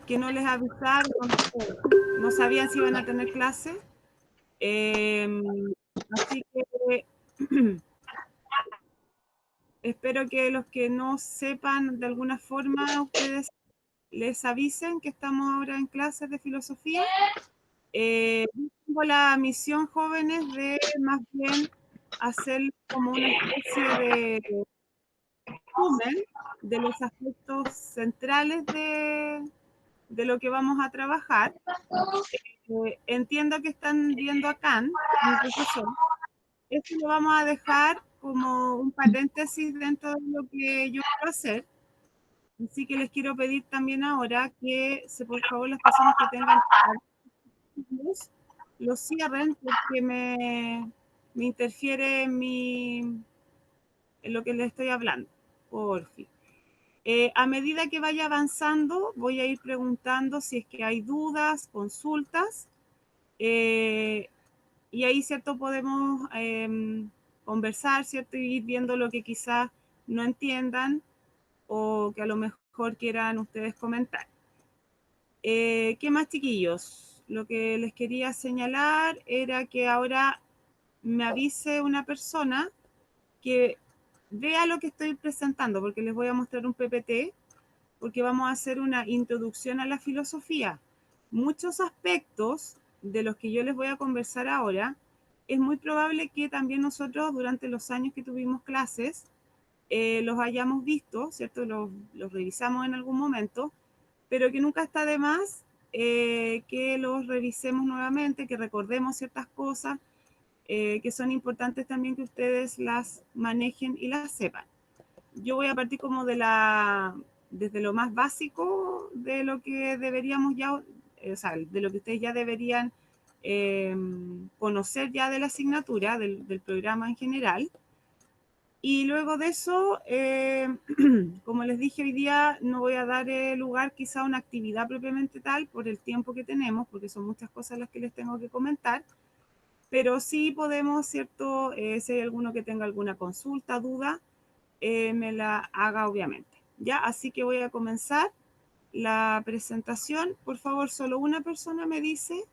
que no les avisaron, no sabían si iban a tener clase. Así que espero que los que no sepan de alguna forma, ustedes les avisen que estamos ahora en clases de filosofía. Tengo la misión, jóvenes, de más bien hacer como una especie de resumen de los aspectos centrales de lo que vamos a trabajar. Entiendo que están viendo a Kant, mi profesor. Esto lo vamos a dejar como un paréntesis dentro de lo que yo quiero hacer. Así que les quiero pedir también ahora que, por favor, las personas que tengan lo cierren porque me interfiere en lo que les estoy hablando. Por fin. A medida que vaya avanzando, voy a ir preguntando si es que hay dudas, consultas, y ahí, ¿cierto? Podemos conversar, ¿cierto? Y ir viendo lo que quizás no entiendan o que a lo mejor quieran ustedes comentar. ¿Qué más, chiquillos? Lo que les quería señalar era que ahora me avise una persona que vea lo que estoy presentando, porque les voy a mostrar un PPT, porque vamos a hacer una introducción a la filosofía. Muchos aspectos de los que yo les voy a conversar ahora, es muy probable que también nosotros durante los años que tuvimos clases, los hayamos visto, ¿cierto? Los revisamos en algún momento, pero que nunca está de más que los revisemos nuevamente, que recordemos ciertas cosas que son importantes también que ustedes las manejen y las sepan. Yo voy a partir como desde lo más básico de lo que deberíamos ya, o sea, de lo que ustedes ya deberían conocer ya de la asignatura, del programa en general. Y luego de eso, como les dije hoy día, no voy a dar lugar quizá a una actividad propiamente tal por el tiempo que tenemos, porque son muchas cosas las que les tengo que comentar, pero sí podemos, ¿cierto? Si hay alguno que tenga alguna consulta, duda, me la haga obviamente. ¿Ya? Así que voy a comenzar la presentación. Por favor, solo una persona me dice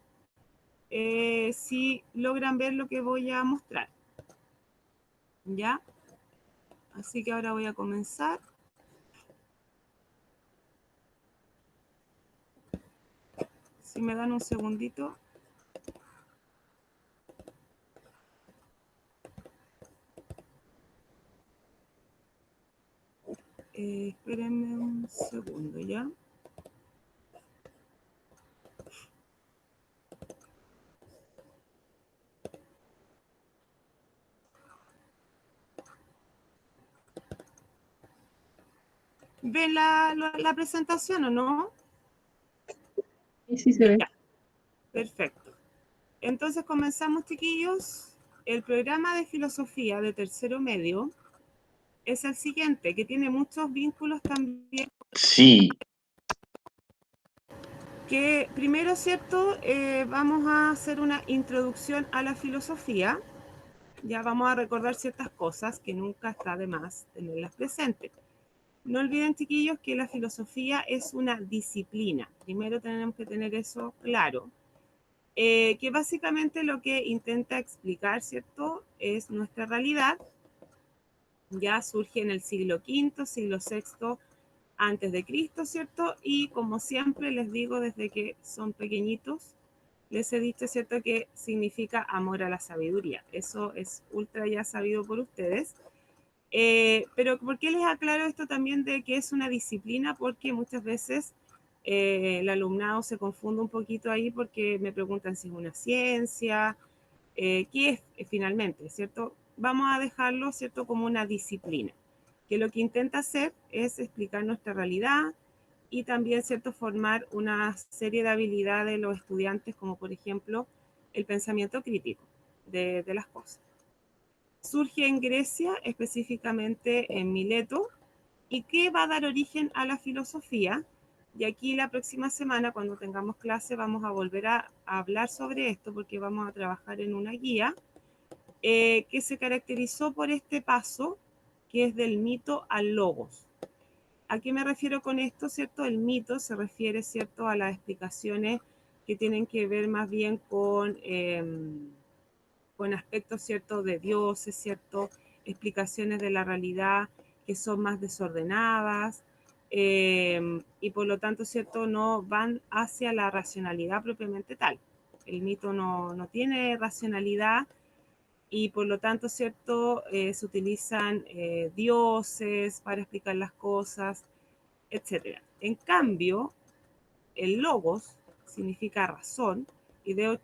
si logran ver lo que voy a mostrar. ¿Ya? Así que ahora voy a comenzar. Si me dan un segundito. Espérenme un segundo, ¿ya? ¿Ven la presentación o no? Sí, se ve. Ya, perfecto. Entonces comenzamos, chiquillos. El programa de filosofía de tercero medio es el siguiente, que tiene muchos vínculos también. Sí. Que primero, ¿cierto? Vamos a hacer una introducción a la filosofía. Ya vamos a recordar ciertas cosas que nunca está de más tenerlas presentes. No olviden, chiquillos, que la filosofía es una disciplina. Primero tenemos que tener eso claro. Que básicamente lo que intenta explicar, ¿cierto? Es nuestra realidad. Ya surge en el siglo V, siglo VI antes de Cristo, ¿cierto? Y como siempre les digo desde que son pequeñitos, les he dicho, ¿cierto?, que significa amor a la sabiduría. Eso es ultra ya sabido por ustedes. Pero ¿por qué les aclaro esto también de que es una disciplina? Porque muchas veces el alumnado se confunde un poquito ahí porque me preguntan si es una ciencia, qué es finalmente, ¿cierto? Vamos a dejarlo, ¿cierto?, como una disciplina, que lo que intenta hacer es explicar nuestra realidad y también, ¿cierto?, formar una serie de habilidades de los estudiantes, como por ejemplo el pensamiento crítico de las cosas. Surge en Grecia, específicamente en Mileto, y que va a dar origen a la filosofía. Y aquí la próxima semana, cuando tengamos clase, vamos a volver a hablar sobre esto, porque vamos a trabajar en una guía que se caracterizó por este paso, que es del mito al logos. ¿A qué me refiero con esto, cierto? El mito se refiere, cierto, a las explicaciones que tienen que ver más bien con aspectos, cierto, de dioses, cierto, explicaciones de la realidad que son más desordenadas, y por lo tanto, cierto, no van hacia la racionalidad propiamente tal. El mito no tiene racionalidad y por lo tanto, cierto, se utilizan dioses para explicar las cosas, etcétera. En cambio, el logos significa razón y de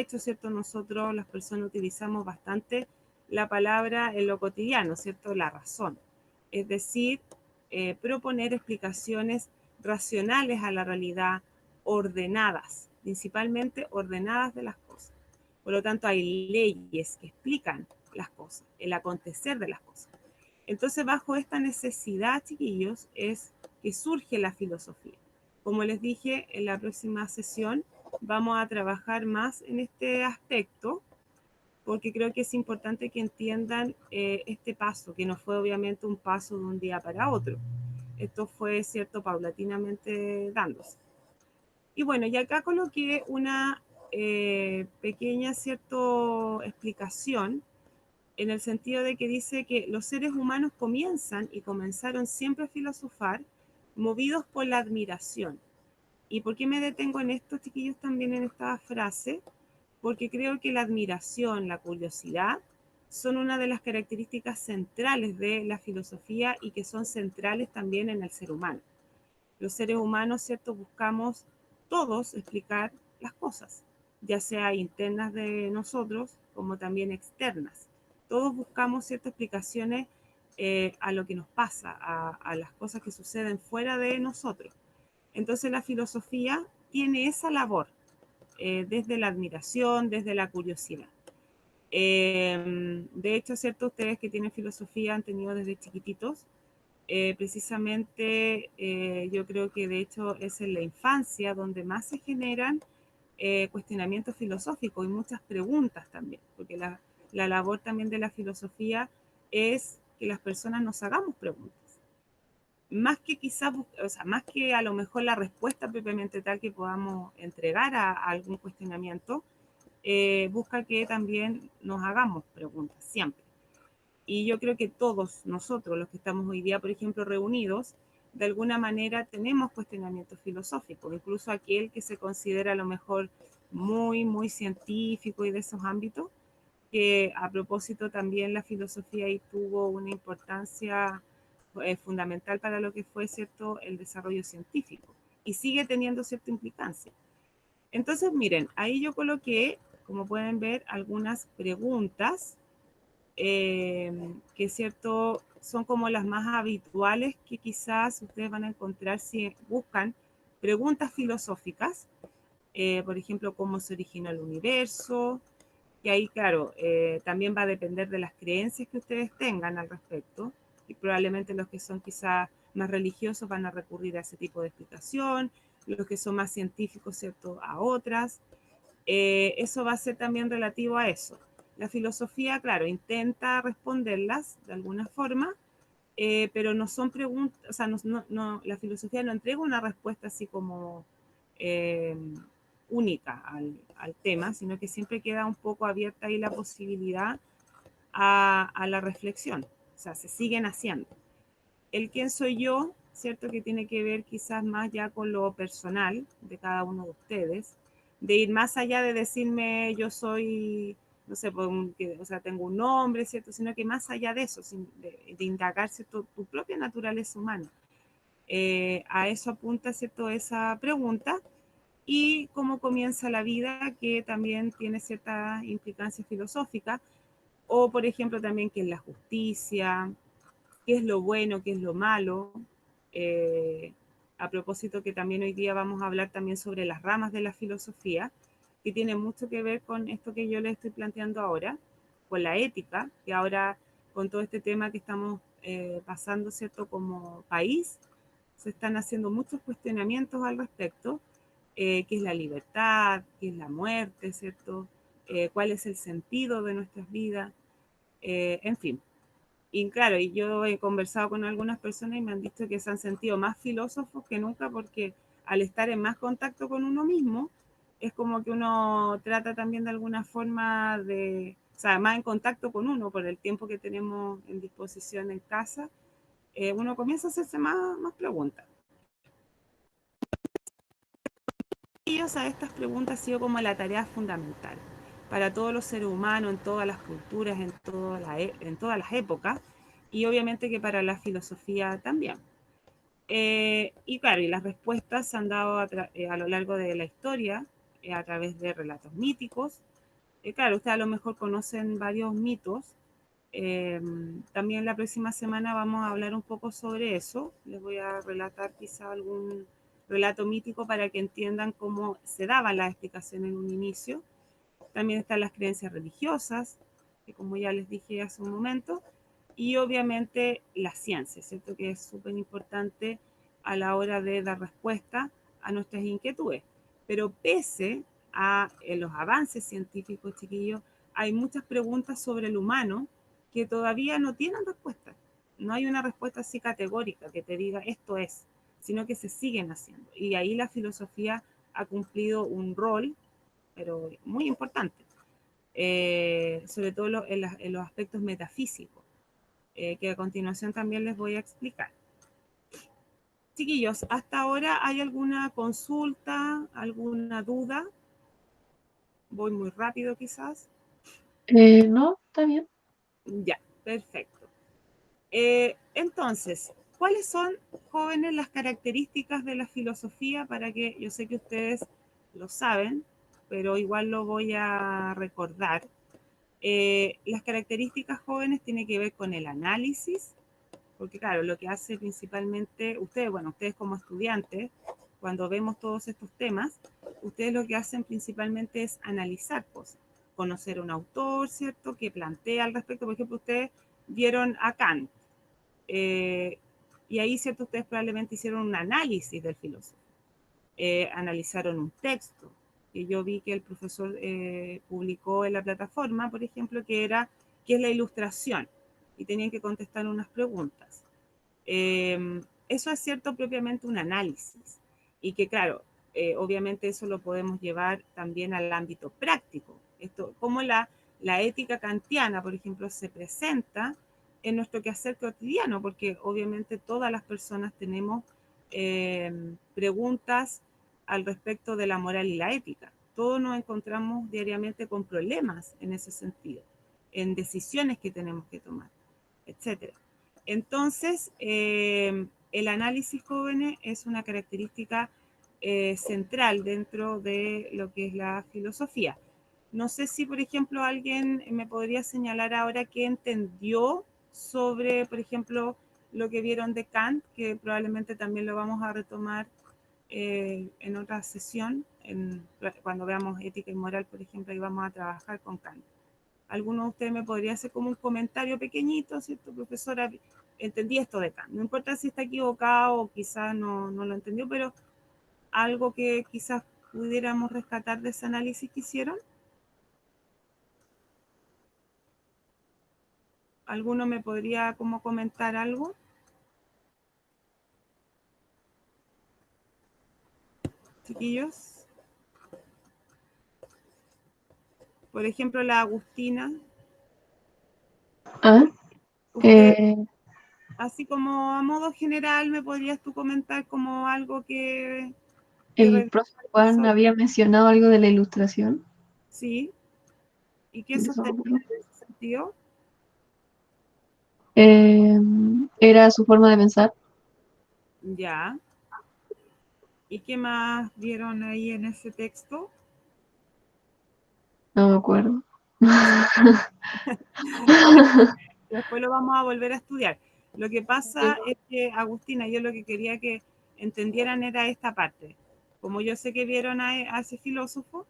hecho, ¿cierto? Nosotros las personas utilizamos bastante la palabra en lo cotidiano, ¿cierto? La razón. Es decir, proponer explicaciones racionales a la realidad, ordenadas, principalmente ordenadas de las cosas. Por lo tanto, hay leyes que explican las cosas, el acontecer de las cosas. Entonces, bajo esta necesidad, chiquillos, es que surge la filosofía. Como les dije, en la próxima sesión vamos a trabajar más en este aspecto, porque creo que es importante que entiendan este paso, que no fue obviamente un paso de un día para otro. Esto fue, cierto, paulatinamente dándose. Y bueno, y acá coloqué una pequeña, cierto, explicación en el sentido de que dice que los seres humanos comienzan y comenzaron siempre a filosofar movidos por la admiración. ¿Y por qué me detengo en esto, chiquillos, también en esta frase? Porque creo que la admiración, la curiosidad, son una de las características centrales de la filosofía y que son centrales también en el ser humano. Los seres humanos, ¿cierto? Buscamos todos explicar las cosas, ya sea internas de nosotros como también externas. Todos buscamos ciertas explicaciones a lo que nos pasa, a las cosas que suceden fuera de nosotros. Entonces la filosofía tiene esa labor, desde la admiración, desde la curiosidad. De hecho, ¿cierto? Ustedes que tienen filosofía han tenido desde chiquititos. Precisamente yo creo que de hecho es en la infancia donde más se generan cuestionamientos filosóficos y muchas preguntas también, porque la labor también de la filosofía es que las personas nos hagamos preguntas. Más que quizás, o sea, más que a lo mejor la respuesta propiamente tal que podamos entregar a algún cuestionamiento, busca que también nos hagamos preguntas, siempre. Y yo creo que todos nosotros, los que estamos hoy día, por ejemplo, reunidos, de alguna manera tenemos cuestionamientos filosóficos, incluso aquel que se considera a lo mejor muy científico y de esos ámbitos, que a propósito también la filosofía ahí tuvo una importancia fundamental para lo que fue, ¿cierto?, el desarrollo científico y sigue teniendo cierta implicancia. Entonces, miren, ahí yo coloqué, como pueden ver, algunas preguntas que cierto son como las más habituales que quizás ustedes van a encontrar si buscan preguntas filosóficas, por ejemplo, cómo se originó el universo, y ahí, claro, también va a depender de las creencias que ustedes tengan al respecto, y probablemente los que son quizás más religiosos van a recurrir a ese tipo de explicación, los que son más científicos, ¿cierto?, a otras. Eso va a ser también relativo a eso. La filosofía, claro, intenta responderlas de alguna forma, pero no son preguntas, o sea, la filosofía no entrega una respuesta así como eh, única al tema, sino que siempre queda un poco abierta ahí la posibilidad a la reflexión. O sea, se siguen haciendo. El quién soy yo, ¿cierto? Que tiene que ver quizás más ya con lo personal de cada uno de ustedes, de ir más allá de decirme yo soy, no sé, pues, o sea, tengo un nombre, ¿cierto? Sino que más allá de eso, de indagar, ¿cierto?, tu propia naturaleza humana. A eso apunta, ¿cierto?, esa pregunta. Y cómo comienza la vida, que también tiene cierta implicancia filosófica, o por ejemplo también qué es la justicia, qué es lo bueno, qué es lo malo. Eh, a propósito que también hoy día vamos a hablar también sobre las ramas de la filosofía, que tiene mucho que ver con esto que yo les estoy planteando ahora, con la ética, que ahora con todo este tema que estamos pasando, ¿cierto?, como país, se están haciendo muchos cuestionamientos al respecto, qué es la libertad, qué es la muerte, ¿cierto? ¿Cuál es el sentido de nuestras vidas? En fin, Y claro, y yo he conversado con algunas personas y me han dicho que se han sentido más filósofos que nunca porque al estar en más contacto con uno mismo, es como que uno trata también de alguna forma de, o sea, más en contacto con uno por el tiempo que tenemos en disposición en casa, uno comienza a hacerse más preguntas. Y o sea, estas preguntas ha sido como la tarea fundamental para todos los seres humanos, en todas las culturas, en todas las épocas, y obviamente que para la filosofía también. Y claro, y las respuestas se han dado a lo largo de la historia, a través de relatos míticos. Claro, ustedes a lo mejor conocen varios mitos. También la próxima semana vamos a hablar un poco sobre eso. Les voy a relatar quizá algún relato mítico para que entiendan cómo se daban las explicaciones en un inicio. También están las creencias religiosas, que como ya les dije hace un momento, y obviamente la ciencia, ¿cierto? Que es súper importante a la hora de dar respuesta a nuestras inquietudes. Pero pese a los avances científicos, chiquillos, hay muchas preguntas sobre el humano que todavía no tienen respuesta. No hay una respuesta así categórica que te diga esto es, sino que se siguen haciendo. Y ahí la filosofía ha cumplido un rol, pero muy importante, sobre todo en los aspectos metafísicos, que a continuación también les voy a explicar. Chiquillos, ¿hasta ahora hay alguna consulta, alguna duda? Voy muy rápido quizás. No, está bien. Ya, perfecto. Entonces, ¿cuáles son, jóvenes, las características de la filosofía? Para que yo sé que ustedes lo saben, pero igual lo voy a recordar. Las características jóvenes tienen que ver con el análisis, porque claro, lo que hace principalmente ustedes, bueno, ustedes como estudiantes, cuando vemos todos estos temas, ustedes lo que hacen principalmente es analizar cosas, conocer a un autor, ¿cierto?, que plantea al respecto. Por ejemplo, ustedes vieron a Kant, eh, y ahí, ¿cierto?, ustedes probablemente hicieron un análisis del filósofo, analizaron un texto, que yo vi que el profesor publicó en la plataforma, por ejemplo, que es la ilustración, y tenían que contestar unas preguntas. Eso es cierto, propiamente un análisis, y que claro, obviamente eso lo podemos llevar también al ámbito práctico. Esto, cómo la ética kantiana, por ejemplo, se presenta en nuestro quehacer cotidiano, porque obviamente todas las personas tenemos preguntas al respecto de la moral y la ética. Todos nos encontramos diariamente con problemas en ese sentido, en decisiones que tenemos que tomar, etcétera. Entonces, el análisis, jóvenes, es una característica central dentro de lo que es la filosofía. No sé si, por ejemplo, alguien me podría señalar ahora qué entendió sobre, por ejemplo, lo que vieron de Kant, que probablemente también lo vamos a retomar en otra sesión, cuando veamos ética y moral, por ejemplo, ahí vamos a trabajar con Kant. ¿Alguno de ustedes me podría hacer como un comentario pequeñito, cierto, profesora? Entendí esto de Kant. No importa si está equivocado o quizás no lo entendió, pero algo que quizás pudiéramos rescatar de ese análisis que hicieron. ¿Alguno me podría como comentar algo? Chiquillos. Por ejemplo, la Agustina. Ah, Usted, eh, así como a modo general, ¿me podrías tú comentar como algo que el profe Juan sobre, había mencionado algo de la ilustración. sí? ¿Y qué De sostenía Saussure. en ese sentido? Eh, Era su forma de pensar. Ya. ¿Y qué más vieron ahí en ese texto? No me acuerdo. Después lo vamos a volver a estudiar. Lo que pasa es que, Agustina, yo lo que quería que entendieran era esta parte. Como yo sé que vieron a ese filósofo,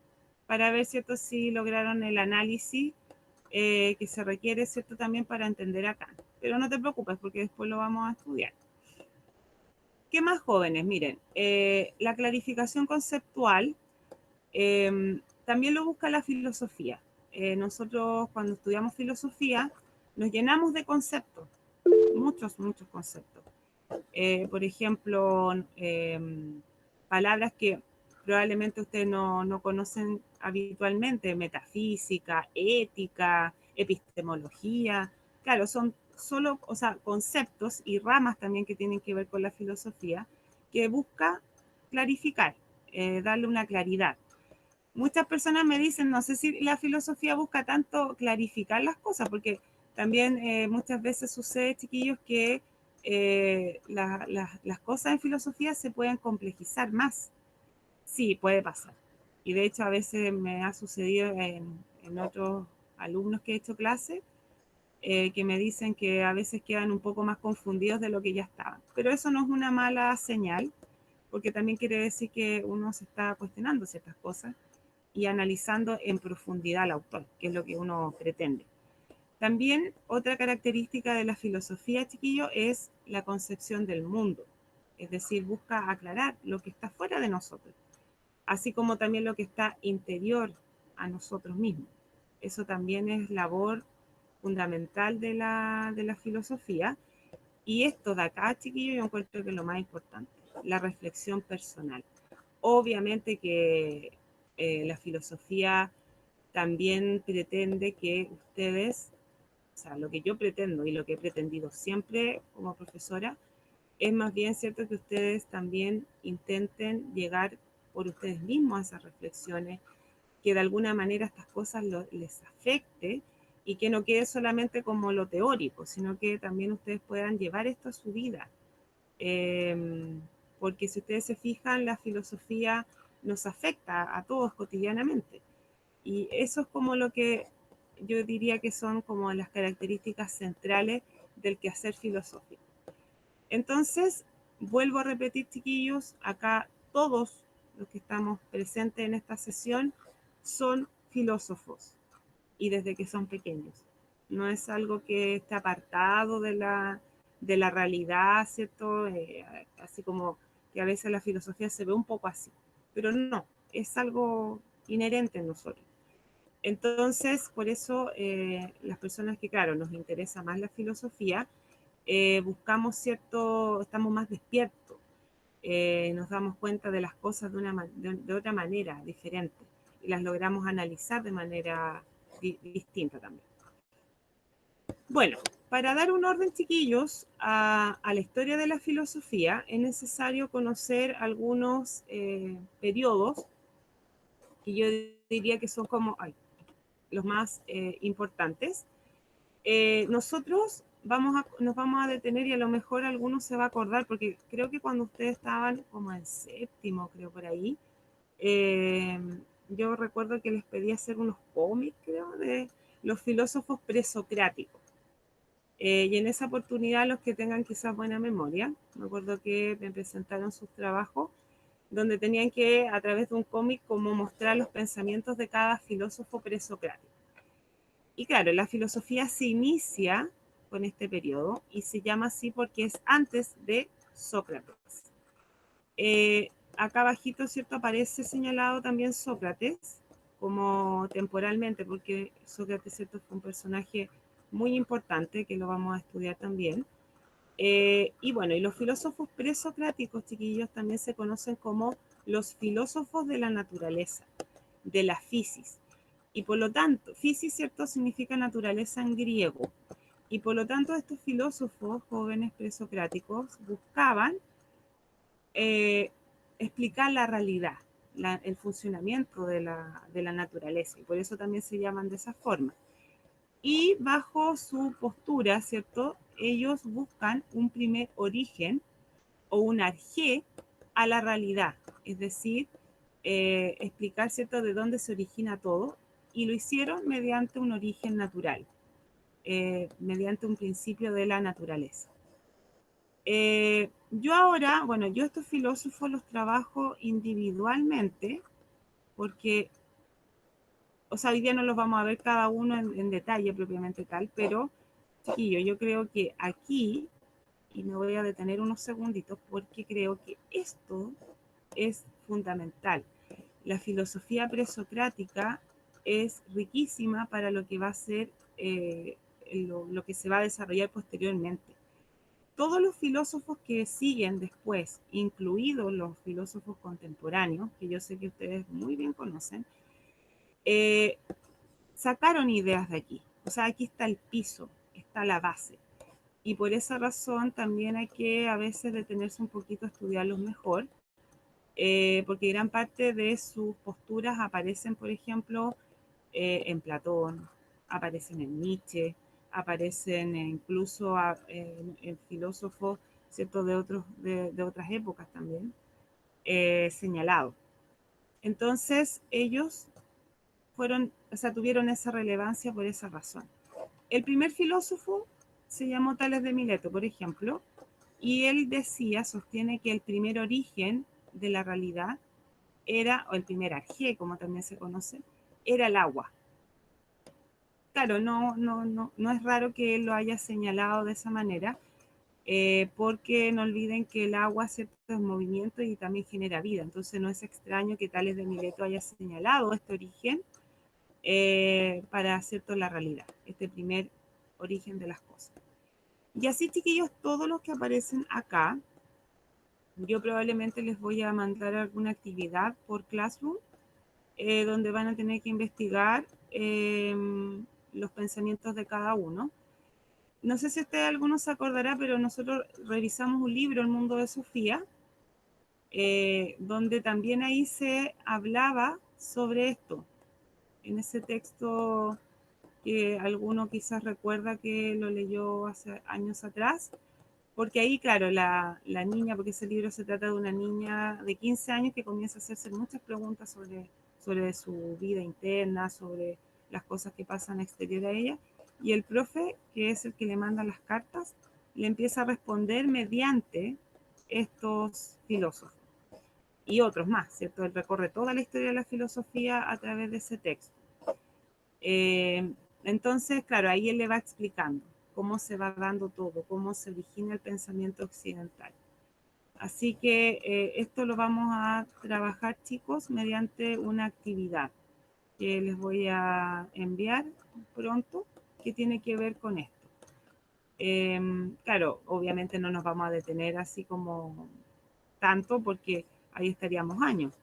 para ver, ¿cierto?, si lograron el análisis que se requiere, ¿cierto?, también para entender a Kant. Pero no te preocupes, porque después lo vamos a estudiar. ¿Qué más, jóvenes? Miren, la clarificación conceptual también lo busca la filosofía. Nosotros, cuando estudiamos filosofía, nos llenamos de conceptos, muchos conceptos. Por ejemplo, palabras que probablemente ustedes no conocen habitualmente: metafísica, ética, epistemología. Claro, son solo, o sea, conceptos y ramas también que tienen que ver con la filosofía, que busca clarificar, darle una claridad. Muchas personas me dicen, no sé si la filosofía busca tanto clarificar las cosas, porque también muchas veces sucede, chiquillos, que las cosas en filosofía se pueden complejizar más. Sí, puede pasar. Y de hecho a veces me ha sucedido en otros alumnos que he hecho clase, que me dicen que a veces quedan un poco más confundidos de lo que ya estaban. Pero eso no es una mala señal, porque también quiere decir que uno se está cuestionando ciertas cosas y analizando en profundidad al autor, que es lo que uno pretende. También otra característica de la filosofía, chiquillo, es la concepción del mundo. Es decir, busca aclarar lo que está fuera de nosotros, así como también lo que está interior a nosotros mismos. Eso también es labor fundamental de la filosofía. Y esto de acá, chiquillo, yo encuentro que es lo más importante, la reflexión personal. Obviamente que la filosofía también pretende que ustedes, o sea, lo que yo pretendo y lo que he pretendido siempre como profesora, es más bien cierto que ustedes también intenten llegar por ustedes mismos a esas reflexiones, que de alguna manera estas cosas les afecte y que no quede solamente como lo teórico, sino que también ustedes puedan llevar esto a su vida. Eh, Porque si ustedes se fijan, la filosofía nos afecta a todos cotidianamente. Y eso es como lo que yo diría que son como las características centrales del quehacer filosófico. Entonces, vuelvo a repetir, chiquillos, acá todos los que estamos presentes en esta sesión son filósofos y desde que son pequeños. No es algo que esté apartado de la realidad, ¿cierto? Así como que a veces la filosofía se ve un poco así, pero no, es algo inherente en nosotros. Entonces, por eso las personas que, claro, nos interesa más la filosofía, buscamos cierto, estamos más despiertos, nos damos cuenta de las cosas de otra manera, diferente, y las logramos analizar de manera distinta también. Bueno, para dar un orden, chiquillos, a la historia de la filosofía, es necesario conocer algunos periodos que yo diría que son como los más importantes. Nosotros nos vamos a detener y a lo mejor alguno se va a acordar, porque creo que cuando ustedes estaban como en séptimo, creo por ahí, eh, yo recuerdo que les pedí hacer unos cómics, creo, de los filósofos presocráticos. Y en esa oportunidad, los que tengan quizás buena memoria, me acuerdo que me presentaron sus trabajos, donde tenían que, a través de un cómic, como mostrar los pensamientos de cada filósofo presocrático. Y claro, la filosofía se inicia con este periodo y se llama así porque es antes de Sócrates. Acá abajito, ¿cierto? Aparece señalado también Sócrates como temporalmente, porque Sócrates, ¿cierto?, fue un personaje muy importante que lo vamos a estudiar también. Y bueno, y los filósofos presocráticos, chiquillos, también se conocen como los filósofos de la naturaleza, de la physis. Y por lo tanto, physis, ¿cierto?, significa naturaleza en griego. Y por lo tanto, estos filósofos jóvenes presocráticos buscaban eh, explicar la realidad, el funcionamiento de la naturaleza. Y por eso también se llaman de esa forma. Y bajo su postura, ¿cierto?, ellos buscan un primer origen o un arjé a la realidad, es decir, explicar, ¿cierto?, de dónde se origina todo, y lo hicieron mediante un origen natural, mediante un principio de la naturaleza. Yo ahora, bueno, yo estos filósofos los trabajo individualmente, porque, o sea, hoy día no los vamos a ver cada uno en detalle propiamente tal, pero, chiquillo, yo creo que aquí, y me voy a detener unos segunditos, porque creo que esto es fundamental. La filosofía presocrática es riquísima para lo que va a ser lo que se va a desarrollar posteriormente. Todos los filósofos que siguen después, incluidos los filósofos contemporáneos, que yo sé que ustedes muy bien conocen, sacaron ideas de aquí. O sea, aquí está el piso, está la base. Y por esa razón también hay que a veces detenerse un poquito a estudiarlos mejor, porque gran parte de sus posturas aparecen, por ejemplo, en Platón, aparecen en Nietzsche, aparecen incluso en filósofos, ¿cierto?, de otras épocas también, señalados. Entonces, ellos fueron, o sea, tuvieron esa relevancia por esa razón. El primer filósofo se llamó Tales de Mileto, por ejemplo, y él decía, sostiene que el primer origen de la realidad era, o el primer arjé, como también se conoce, era el agua. Claro, no es raro que él lo haya señalado de esa manera, porque no olviden que el agua hace movimiento y también genera vida. Entonces no es extraño que Tales de Mileto haya señalado este origen para cierto la realidad, este primer origen de las cosas. Y así, chiquillos, todos los que aparecen acá, yo probablemente les voy a mandar alguna actividad por Classroom, donde van a tener que investigar los pensamientos de cada uno. No sé si usted alguno se acordará, pero nosotros revisamos un libro, El Mundo de Sofía, donde también ahí se hablaba sobre esto. En ese texto que alguno quizás recuerda que lo leyó hace años atrás, porque ahí, claro, la niña, porque ese libro se trata de una niña de 15 años que comienza a hacerse muchas preguntas sobre su vida interna, sobre las cosas que pasan exterior a ella, y el profe, que es el que le manda las cartas, le empieza a responder mediante estos filósofos y otros más, ¿cierto? Él recorre toda la historia de la filosofía a través de ese texto. Entonces, claro, ahí él le va explicando cómo se va dando todo, cómo se origina el pensamiento occidental. Así que esto lo vamos a trabajar, chicos, mediante una actividad que les voy a enviar pronto, que tiene que ver con esto. Claro, obviamente no nos vamos a detener así como tanto, porque ahí estaríamos años.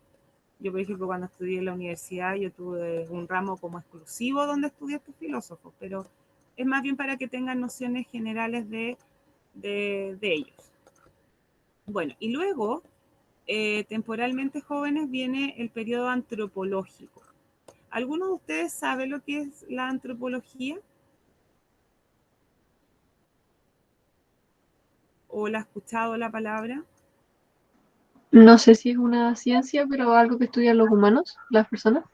Yo, por ejemplo, cuando estudié en la universidad, yo tuve un ramo como exclusivo donde estudié estos filósofos, pero es más bien para que tengan nociones generales de ellos. Bueno, y luego, temporalmente jóvenes, viene el periodo antropológico. ¿Alguno de ustedes sabe lo que es la antropología? ¿O la ha escuchado la palabra? No sé si es una ciencia, pero algo que estudian los humanos, las personas.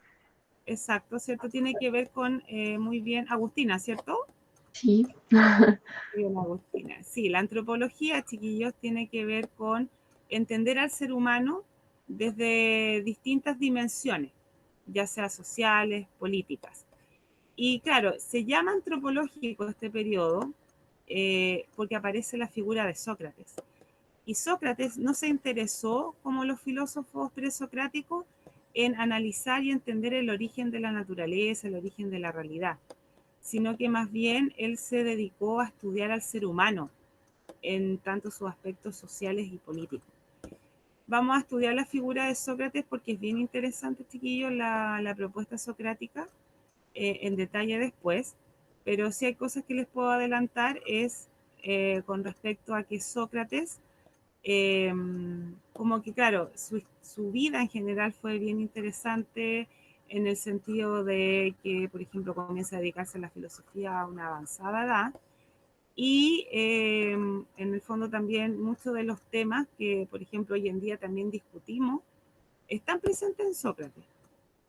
Exacto, ¿cierto? Tiene que ver con, muy bien, Agustina, ¿cierto? Sí. Bien, Agustina. Sí, la antropología, chiquillos, tiene que ver con entender al ser humano desde distintas dimensiones, ya sea sociales, políticas. Y claro, se llama antropológico este periodo porque aparece la figura de Sócrates. Y Sócrates no se interesó, como los filósofos presocráticos, en analizar y entender el origen de la naturaleza, el origen de la realidad, sino que más bien él se dedicó a estudiar al ser humano en tanto sus aspectos sociales y políticos. Vamos a estudiar la figura de Sócrates porque es bien interesante, chiquillos, la propuesta socrática en detalle después, pero sí hay cosas que les puedo adelantar es con respecto a que Sócrates, como que claro, su vida en general fue bien interesante en el sentido de que, por ejemplo, comienza a dedicarse a la filosofía a una avanzada edad, y en el fondo también muchos de los temas que, por ejemplo, hoy en día también discutimos, están presentes en Sócrates.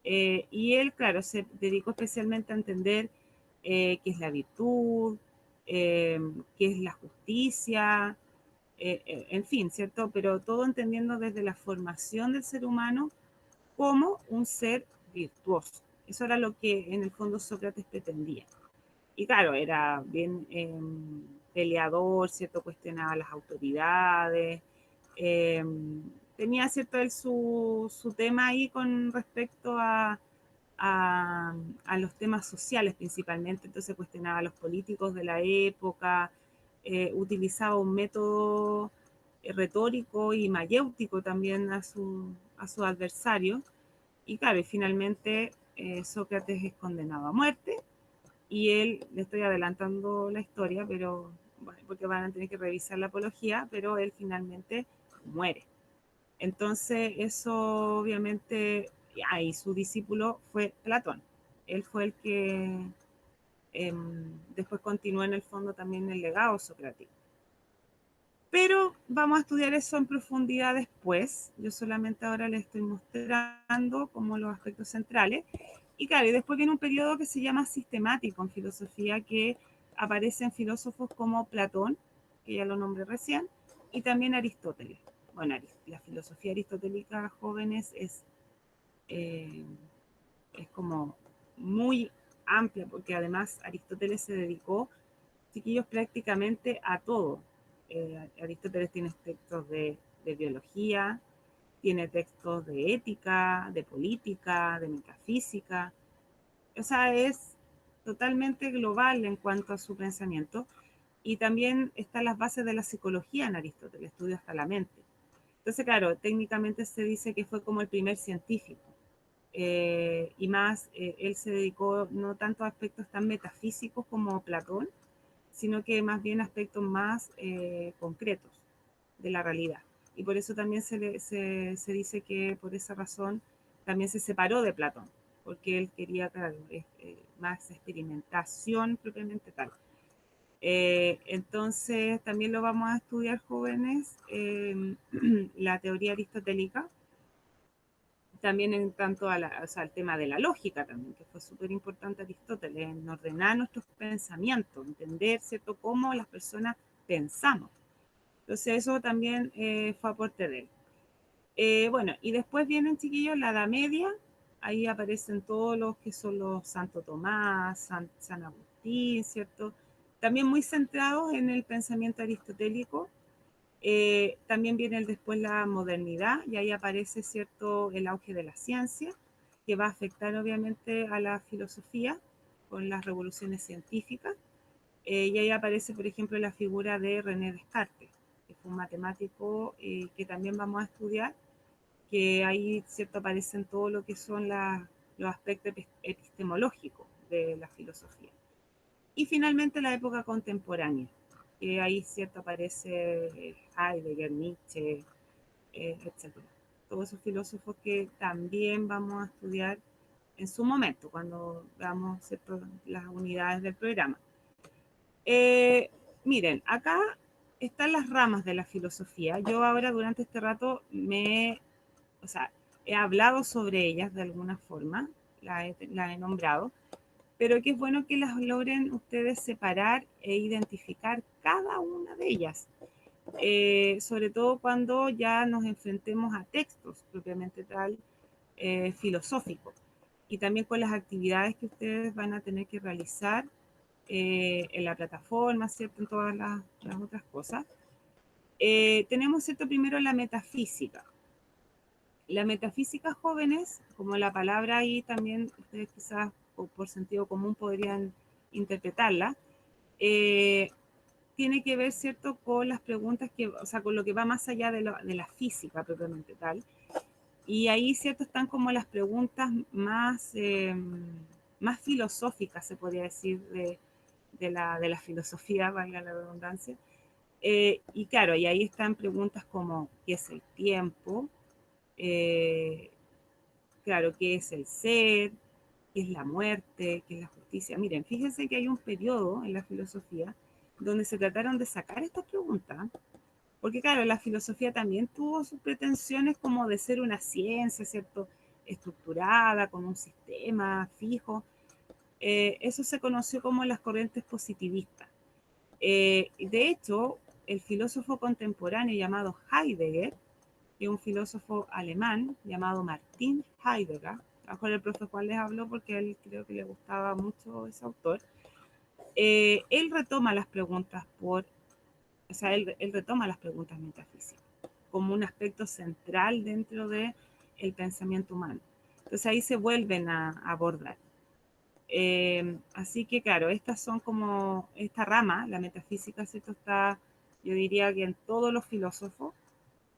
Y él, claro, se dedicó especialmente a entender qué es la virtud, qué es la justicia, en fin, ¿cierto? Pero todo entendiendo desde la formación del ser humano como un ser virtuoso. Eso era lo que en el fondo Sócrates pretendía. Y claro, era bien peleador, ¿cierto? Cuestionaba las autoridades. Tenía, ¿cierto? Él su tema ahí con respecto a los temas sociales principalmente, entonces cuestionaba a los políticos de la época, utilizaba un método retórico y mayéutico también a su adversario, y claro, y finalmente Sócrates es condenado a muerte, y él, le estoy adelantando la historia, pero bueno, porque van a tener que revisar la apología, pero él finalmente muere. Entonces, eso obviamente, ahí su discípulo fue Platón. Él fue el que después continuó en el fondo también el legado socrático. Pero vamos a estudiar eso en profundidad después. Yo solamente ahora les estoy mostrando como los aspectos centrales. Y claro, y después viene un periodo que se llama sistemático en filosofía, que aparecen filósofos como Platón, que ya lo nombré recién, y también Aristóteles. Bueno, la filosofía aristotélica, jóvenes, eh, es como muy amplia, porque además Aristóteles se dedicó, chiquillos, prácticamente a todo. Aristóteles tiene textos de biología, tiene textos de ética, de política, de metafísica. O sea, es totalmente global en cuanto a su pensamiento. Y también están las bases de la psicología en Aristóteles, estudia hasta la mente. Entonces, claro, técnicamente se dice que fue como el primer científico. Y más, él se dedicó no tanto a aspectos tan metafísicos como Platón, sino que más bien aspectos más concretos de la realidad. Y por eso también se dice que por esa razón también se separó de Platón, porque él quería, claro, más experimentación propiamente tal. Entonces, también lo vamos a estudiar, jóvenes, la teoría aristotélica, también en tanto o sea, al tema de la lógica también, que fue súper importante Aristóteles, en ordenar nuestros pensamientos, entender, ¿cierto?, cómo las personas pensamos. Entonces eso también fue aporte de él. Bueno, y después vienen, chiquillos, la Edad Media, ahí aparecen todos los que son los Santo Tomás, San Agustín, ¿cierto? También muy centrados en el pensamiento aristotélico. También viene después la modernidad y ahí aparece, cierto, el auge de la ciencia, que va a afectar obviamente a la filosofía con las revoluciones científicas. Y ahí aparece, por ejemplo, la figura de René Descartes, que fue un matemático que también vamos a estudiar, que ahí, cierto, aparecen todo lo que son los aspectos epistemológicos de la filosofía. Y finalmente la época contemporánea, que ahí, cierto, aparece Heidegger, Nietzsche, etc. Todos esos filósofos que también vamos a estudiar en su momento, cuando veamos, ¿cierto?, las unidades del programa. Miren, acá están las ramas de la filosofía. Yo ahora durante este rato o sea, he hablado sobre ellas de alguna forma, la he nombrado, pero que es bueno que las logren ustedes separar e identificar cada una de ellas, sobre todo cuando ya nos enfrentemos a textos propiamente tal, filosóficos, y también con las actividades que ustedes van a tener que realizar en la plataforma, ¿cierto?, en todas las otras cosas. Tenemos, ¿cierto?, primero la metafísica. La metafísica, jóvenes, como la palabra ahí también ustedes quizás por sentido común podrían interpretarla, eh, tiene que ver, ¿cierto?, con las preguntas o sea, con lo que va más allá de la física propiamente tal. Y ahí, ¿cierto?, están como las preguntas más filosóficas, se podría decir, de la filosofía, valga la redundancia. Y claro, y ahí están preguntas como, ¿qué es el tiempo? Eh, claro, ¿qué es el ser? ¿Qué es la muerte? ¿Qué es la justicia? Miren, fíjense que hay un periodo en la filosofía donde se trataron de sacar estas preguntas, porque claro, la filosofía también tuvo sus pretensiones como de ser una ciencia, ¿cierto?, estructurada, con un sistema fijo. Eso se conoció como las corrientes positivistas. De hecho, el filósofo contemporáneo llamado Heidegger, que es un filósofo alemán llamado Martin Heidegger, con el profe Juan les habló porque a él creo que le gustaba mucho ese autor, él retoma las preguntas o sea, él retoma las preguntas metafísicas como un aspecto central dentro del pensamiento humano. Entonces ahí se vuelven a abordar. Así que claro, estas son como, esta rama, la metafísica, ¿cierto? Está, yo diría que en todos los filósofos,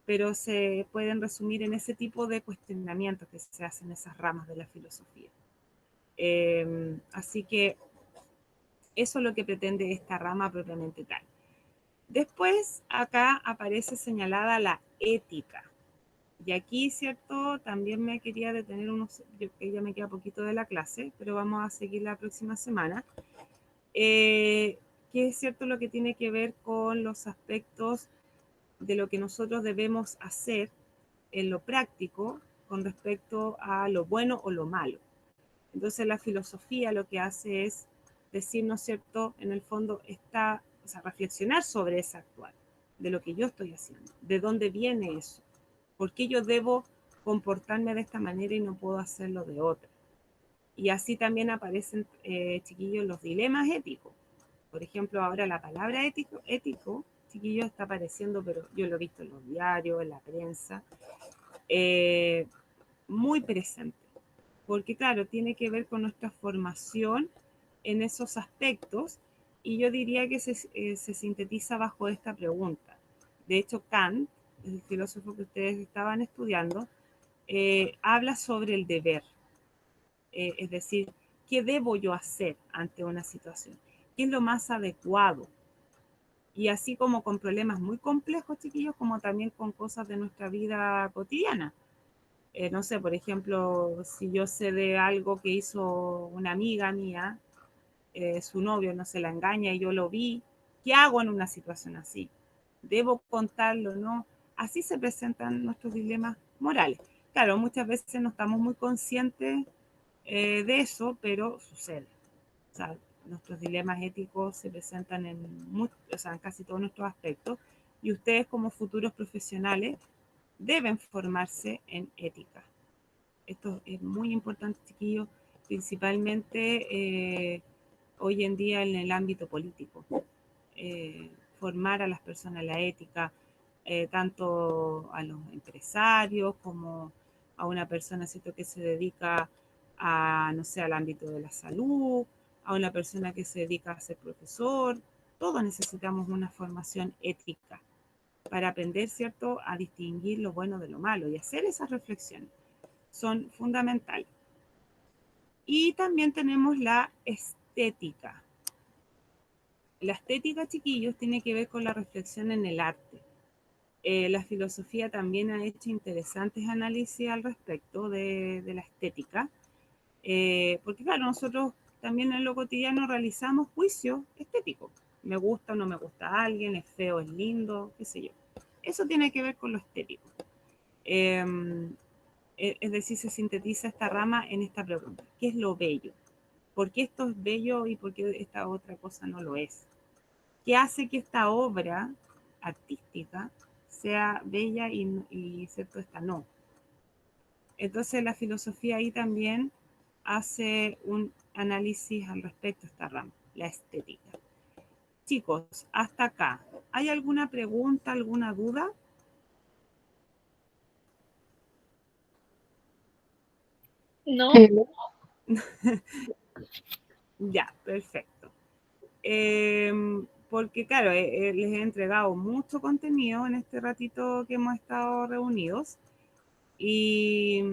pero se pueden resumir en ese tipo de cuestionamientos que se hacen en esas ramas de la filosofía. Así que eso es lo que pretende esta rama propiamente tal. Después, acá aparece señalada la ética. Y aquí, ¿cierto? También me quería detener unos, yo que ya me queda poquito de la clase, pero vamos a seguir la próxima semana. Que es cierto lo que tiene que ver con los aspectos de lo que nosotros debemos hacer en lo práctico con respecto a lo bueno o lo malo. Entonces la filosofía lo que hace es decir, ¿no es cierto?, en el fondo está, o sea, reflexionar sobre ese actuar, de lo que yo estoy haciendo, de dónde viene eso, por qué yo debo comportarme de esta manera y no puedo hacerlo de otra. Y así también aparecen, chiquillos, los dilemas éticos. Por ejemplo, ahora la palabra ético, chiquillos, está apareciendo, pero yo lo he visto en los diarios, en la prensa, eh, muy presente. Porque claro, tiene que ver con nuestra formación en esos aspectos y yo diría que se sintetiza bajo esta pregunta. De hecho, Kant, el filósofo que ustedes estaban estudiando, habla sobre el deber, es decir, ¿qué debo yo hacer ante una situación? ¿Qué es lo más adecuado? Y así como con problemas muy complejos, chiquillos, como también con cosas de nuestra vida cotidiana. No sé, por ejemplo, si yo sé de algo que hizo una amiga mía, su novio no se la engaña y yo lo vi, ¿qué hago en una situación así? ¿Debo contarlo o no? Así se presentan nuestros dilemas morales. Claro, muchas veces no estamos muy conscientes de eso, pero sucede. O sea, nuestros dilemas éticos se presentan o sea, en casi todos nuestros aspectos y ustedes como futuros profesionales deben formarse en ética. Esto es muy importante, chiquillos, principalmente hoy en día en el ámbito político. Formar a las personas la ética, tanto a los empresarios como a una persona, ¿cierto?, que se dedica a, no sé, al ámbito de la salud, a una persona que se dedica a ser profesor. Todos necesitamos una formación ética para aprender, ¿cierto?, a distinguir lo bueno de lo malo y hacer esas reflexiones. Son fundamentales. Y también tenemos la estética. La estética, chiquillos, tiene que ver con la reflexión en el arte. La filosofía también ha hecho interesantes análisis al respecto de la estética, porque claro, nosotros también en lo cotidiano realizamos juicios estéticos. Me gusta o no me gusta a alguien, es feo, es lindo, qué sé yo. Eso tiene que ver con lo estético. Es decir, se sintetiza esta rama en esta pregunta. ¿Qué es lo bello? ¿Por qué esto es bello y por qué esta otra cosa no lo es? ¿Qué hace que esta obra artística sea bella y cierto, esta no? Entonces la filosofía ahí también hace un análisis al respecto a esta rama, la estética. Chicos, hasta acá. ¿Hay alguna pregunta, alguna duda? No, Ya, perfecto. Porque claro, les he entregado mucho contenido en este ratito que hemos estado reunidos. Y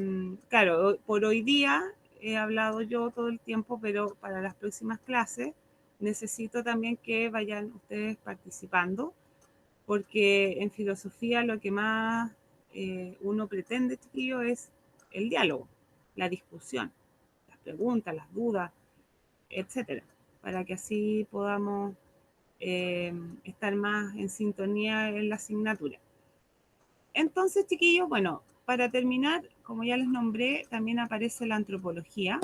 claro, por hoy día he hablado yo todo el tiempo, pero para las próximas clases necesito también que vayan ustedes participando, porque en filosofía lo que más uno pretende, chiquillo, es el diálogo, la discusión, las preguntas, las dudas, etcétera, para que así podamos estar más en sintonía en la asignatura. Entonces, chiquillos, bueno, para terminar, como ya les nombré, también aparece la antropología.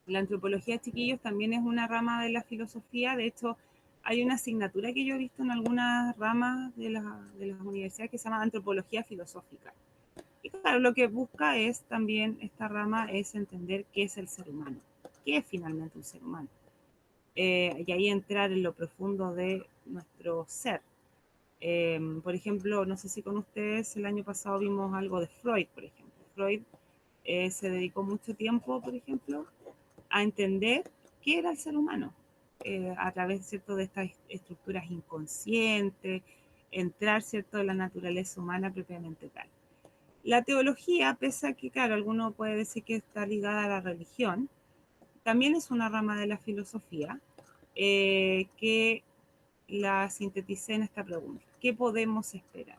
La antropología, chiquillos, también es una rama de la filosofía. De hecho, hay una asignatura que yo he visto en algunas ramas de las universidades que se llama antropología filosófica. Y claro, lo que busca es también, esta rama es entender qué es el ser humano, qué es finalmente un ser humano. Y ahí entrar en lo profundo de nuestro ser. Por ejemplo, no sé si con ustedes el año pasado vimos algo de Freud, por ejemplo. Freud se dedicó mucho tiempo, por ejemplo, a entender qué era el ser humano, a través, ¿cierto?, de estas estructuras inconscientes, entrar, ¿cierto?, en la naturaleza humana propiamente tal. La teología, pese a que, claro, alguno puede decir que está ligada a la religión, también es una rama de la filosofía que la sinteticé en esta pregunta. ¿Qué podemos esperar?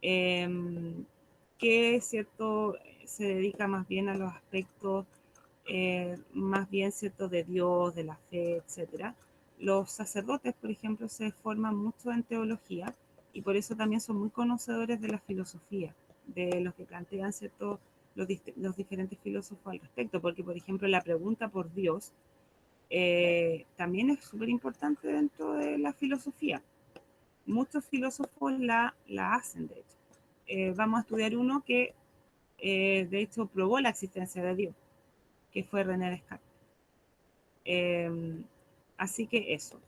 Que, ¿cierto?, se dedica más bien a los aspectos más bien, ¿cierto?, de Dios, de la fe, etc. Los sacerdotes, por ejemplo, se forman mucho en teología y por eso también son muy conocedores de la filosofía, de los que plantean, ¿cierto?, los diferentes filósofos al respecto, porque, por ejemplo, la pregunta por Dios también es súper importante dentro de la filosofía. Muchos filósofos la hacen, de hecho. Vamos a estudiar uno que, de hecho, probó la existencia de Dios, que fue René Descartes. Así que eso.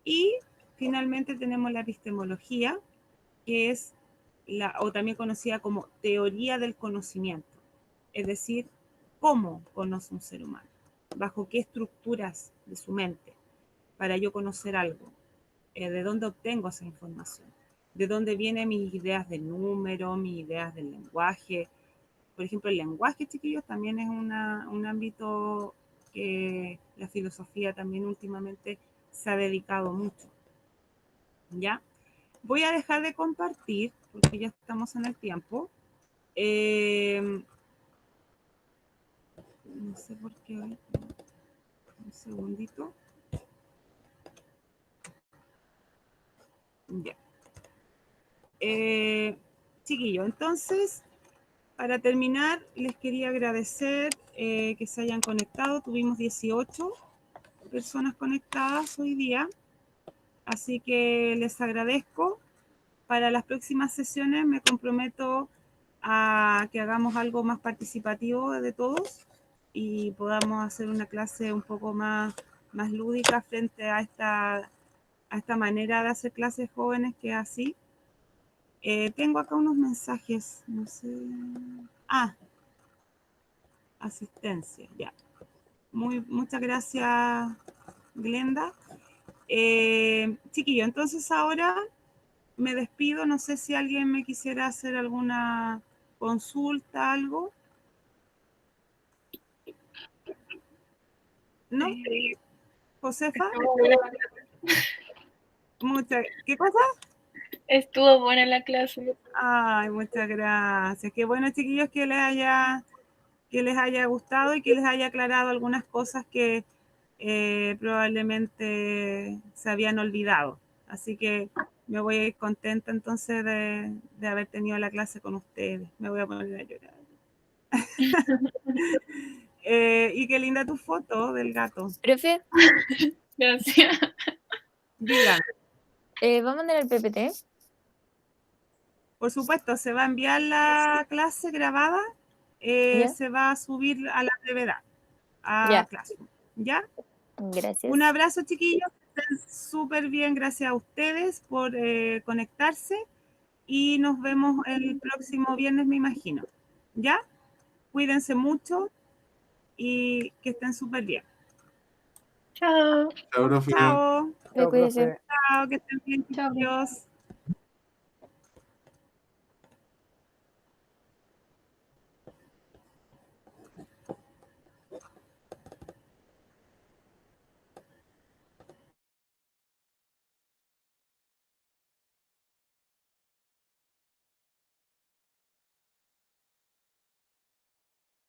Y finalmente tenemos la epistemología, que es o también conocida como teoría del conocimiento, es decir, cómo conoce un ser humano, bajo qué estructuras de su mente, para yo conocer algo, de dónde obtengo esa información, de dónde vienen mis ideas de número, mis ideas del lenguaje. Por ejemplo, el lenguaje, chiquillos, también es un ámbito que la filosofía también últimamente se ha dedicado mucho. ¿Ya? Voy a dejar de compartir, porque ya estamos en el tiempo. No sé por qué hoy. Un segundito. Ya. Chiquillos, entonces, para terminar, les quería agradecer que se hayan conectado. Tuvimos 18 personas conectadas hoy día, así que les agradezco. Para las próximas sesiones me comprometo a que hagamos algo más participativo de todos y podamos hacer una clase un poco más lúdica frente a esta manera de hacer clases jóvenes, que es así. Tengo acá unos mensajes, no sé. Asistencia, ya. Muchas gracias, Glenda. Chiquillo, entonces ahora me despido. No sé si alguien me quisiera hacer alguna consulta, algo. ¿No? ¿Josefa? ¿Qué cosa? Estuvo buena la clase. Ay, muchas gracias. Qué bueno, chiquillos, que les haya gustado y que les haya aclarado algunas cosas que probablemente se habían olvidado. Así que me voy a ir contenta entonces de haber tenido la clase con ustedes. Me voy a poner a llorar. Y qué linda tu foto del gato. Profe, Gracias. Digan. ¿va a mandar el PPT? Por supuesto, se va a enviar la clase grabada, se va a subir a la brevedad, a Classroom. ¿Ya? Gracias. Un abrazo, chiquillos. Estén súper bien, gracias a ustedes por conectarse y nos vemos el próximo viernes, me imagino. ¿Ya? Cuídense mucho y que estén súper bien. Chao. Chao, profe. Chao. Cuídese. Chao, que estén bien, Chao. chiquillos.